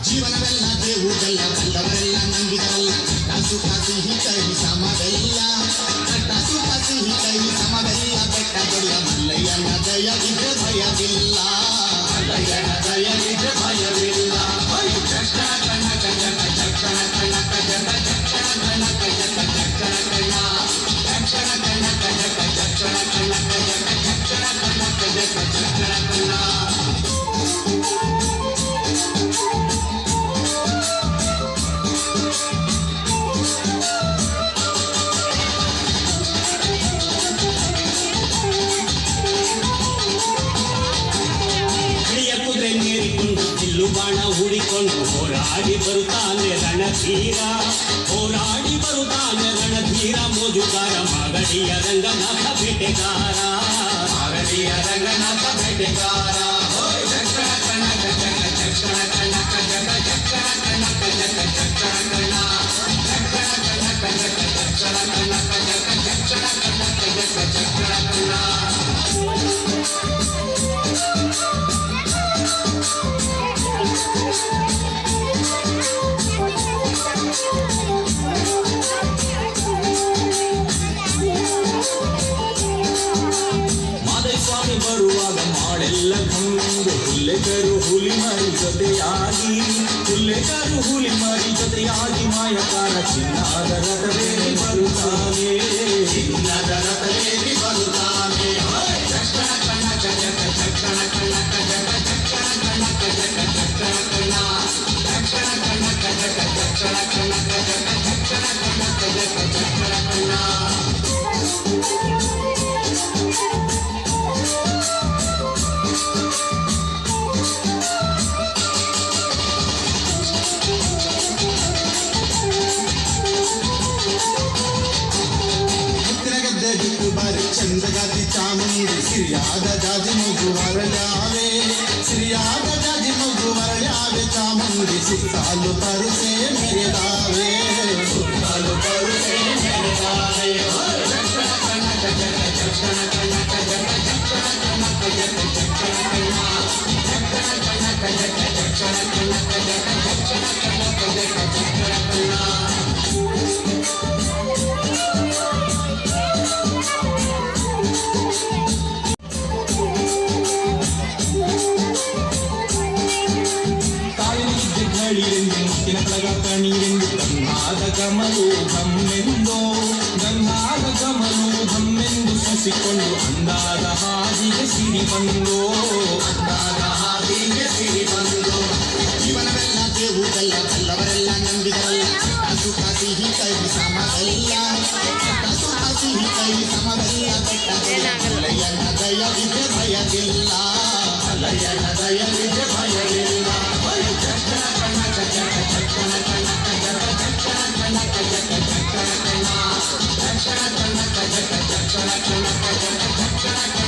ಜೀವನವೆಲ್ಲ ದೇವುದಲ್ಲ ಬಲ್ಲವರೆಲ್ಲ ನಂಬಿದರಲ್ಲ ಕಾಸು ಸಿಹಿ ಕೈ ಸಮವೆಲ್ಲ ಕಾಸು ಸಿಹಿ ಕೈ ಸಮವೆಲ್ಲ ಬೆಟ್ಟ ದೊಡ್ಡ ಮಲ್ಲಯ್ಯನ ದಯವಿದೆ ಭಯವಿಲ್ಲ ಮಲ್ಲಯ್ಯನ ದಯವಿದೆ ಭಯವಿಲ್ಲ ಚಕ್ಷಣ ಕನಕ ಜಗ ಚಕ್ಷಣ ಕನಕ ಜಗ ಚಕ್ಷಣ ಕನಕ ಜಗ ಚಕ್ಷಣ ಕಣ ಚಕ್ಷಣ ಕನಕ ಜಗ ಚಕ್ಷಣ ಕನಕ ಜಗ ಚಕ್ಷಣ ಕನಕ ಜಗ ಚಕ್ಷಣ ಕಣ ಬಾಣ ಹೂಡಿಕೊಂಡು ಹೋರಾಡಿ ಬರುತ್ತಾನೆ ರಣಧೀರ ಹೋರಾಡಿ ಬರುತ್ತಾನೆ ರಣಧೀರ ಮೋಜುಗಾರ ಮಾಗಡಿಯ ರಂಗನಾಥ ಬೇಟೆಗಾರ ಮಾಗಡಿಯ ರಂಗನಾಥ ಬೇಟೆಗಾರ ಚಕ್ಷಣ ಕನಕ ಜಗ ಚಕ್ಷಣ ಕನಕ ಜಗ ಚಕ್ಷಣ ಕನಕ ಜಗ ಚಕ್ಷಣ ಕಣ ಚಕ್ಷಣ ಕನಕ ಜಗ ಚಕ್ಷಣ ಕನಕ ಜಗ ಚಕ್ಷಣ ಕನಕ ಜಗ ಚಕ್ಷಣ ಕಣ ಮಾದೇಸ್ವಾಮಿ ಬರುವಾಗ ಮಾಡೆಲ್ಲ ಕಂಡು ಹುಲ್ಲೆಗರು ಹುಲಿ ಮರಿ ಜೊತೆಯಾಗಿ ಹುಲ್ಲೆಗರು ಹುಲಿ ಮರಿ ಜೊತೆಯಾಗಿ ಮಾಯಕಾರ ಚಿನ್ನದ ರಥವೇರಿ ಬರುತ್ತಾನೆ ಚಿನ್ನದ ರಥವೇರಿ ಬರುತ್ತಾನೆ ಚಕ್ಷಣ ಕನಕ ಜಗ ಚಕ್ಷಣ ಕನಕ ಜಗ ಚಕ್ಷಣ ಕನಕ ಜಗ ಚಕ್ಷಣ ಕಣ ಚಕ್ಷಣ ಕನಕ ಜಗ ಚಕ್ಷಣ ಕನಕ ಜಗ ಚಕ್ಷಣ ಕನಕ ಜಗ ಚಕ್ಷಣ ಕಣ ಚಂದ್ರಗಾತಿ ಚಾಮುಂಡಿ ಸಿರಿಯಾದ ಜಾಜಿ ಮಗು ವರಳ್ಯಾವೆ ಸಿರಿಯಾದ ಜಾಜಿ ಮಗು ವರಳ್ಯಾವೆ ಚಾಮುಂಡಿ ಸುತ್ತಾಲು ತರುಸೆ ಮೆರೆದಾವೆ ಸುತ್ತಾಲು ತರುಸೆ ಮೆರೆದಾವೆ ಚಕ್ಷಣ ಕನಕ ಜಗ ಚಕ್ಷಣ ಕನಕ ಜಗ ಚಕ್ಷಣ ಕನಕ ಜಗ ಚಕ್ಷಣ ಕಣ ಚಕ್ಷಣ ಕನಕ ಜಗ ಚಕ್ಷಣ ಕನಕ ಜಗ ಚಕ್ಷಣ ಕನಕ ಜಗ ಚಕ್ಷಣ ಕಣ ಕಣಿಯೆಂದು ಗಂಗಾದ ಗಮಲು ಹಮ್ಮೆಂದೋ ಗಂಗಾದ ಗಮಲು ಹಮ್ಮೆಂದು ಸೂಸಿಕೊಂಡು ಅಂದಾದ ಹಾದಿಗೆ ಸಿರಿ ಬಂದೋ ಅಂದಾದ ಹಾದಿಗೆ ಸಿರಿ ಬಂದೋ ಜೀವನವೆಲ್ಲ ದೇವುದಲ್ಲ ಬಲ್ಲವರೆಲ್ಲ ನಂಬಿದರಲ್ಲ ಕಾಸು ಸಿಹಿ ಕೈ ಸಮವೆಲ್ಲ ಕಾಸು ಸಿಹಿ ಕೈ ಸಮವೆಲ್ಲ ಬೆಟ್ಟ ಮಲ್ಲಯ್ಯನ ದಯವಿದೆ ಭಯವಿಲ್ಲ ಮಲ್ಲಯ್ಯನ ದಯವಿದೆ ಭಯವಿಲ್ಲ ಚಕ್ಷಣ ಕನಕ ಜಗ ಚಕ್ಷಣ ಕನಕ ಜಗ ಚಕ್ಷಣ ಕನಕ ಜಗ ಚಕ್ಷಣ ಕಣ ಚಕ್ಷಣ ಕನಕ ಜಗ ಚಕ್ಷಣ ಕನಕ ಜಗ ಚಕ್ಷಣ